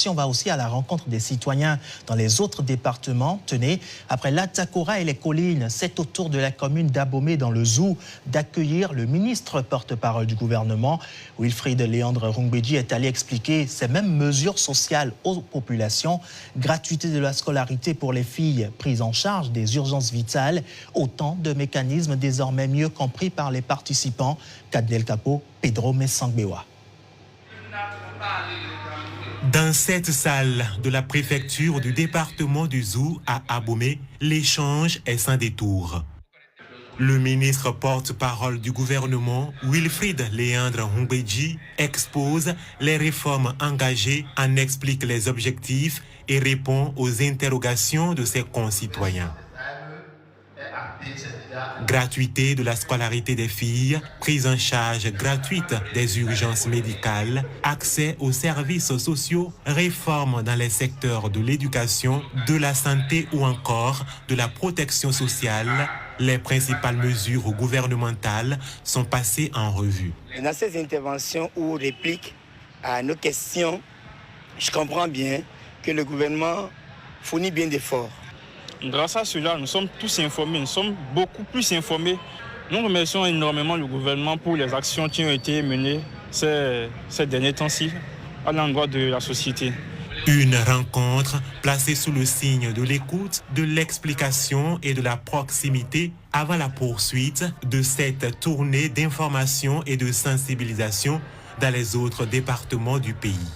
On va aussi à la rencontre des citoyens dans les autres départements. Tenez, après l'Atakora et les collines, c'est au tour de la commune d'Abomey dans le Zou d'accueillir le ministre porte-parole du gouvernement. Wilfried Léandre Rungbeji est allé expliquer ces mêmes mesures sociales aux populations. Gratuité de la scolarité pour les filles, prise en charge des urgences vitales. Autant de mécanismes désormais mieux compris par les participants. Kadnel Capo, Pedro Messangbewa. Dans cette salle de la préfecture du département du Zou à Abomey, l'échange est sans détour. Le ministre porte-parole du gouvernement, Wilfried Léandre Rungbeji, expose les réformes engagées, en explique les objectifs et répond aux interrogations de ses concitoyens. Gratuité de la scolarité des filles, prise en charge gratuite des urgences médicales, accès aux services sociaux, réforme dans les secteurs de l'éducation, de la santé ou encore de la protection sociale. Les principales mesures gouvernementales sont passées en revue. Dans ces interventions ou répliques à nos questions, je comprends bien que le gouvernement fournit bien d'efforts. Grâce à cela, nous sommes tous informés, nous sommes beaucoup plus informés. Nous remercions énormément le gouvernement pour les actions qui ont été menées ces derniers temps-ci à l'endroit de la société. Une rencontre placée sous le signe de l'écoute, de l'explication et de la proximité avant la poursuite de cette tournée d'information et de sensibilisation dans les autres départements du pays.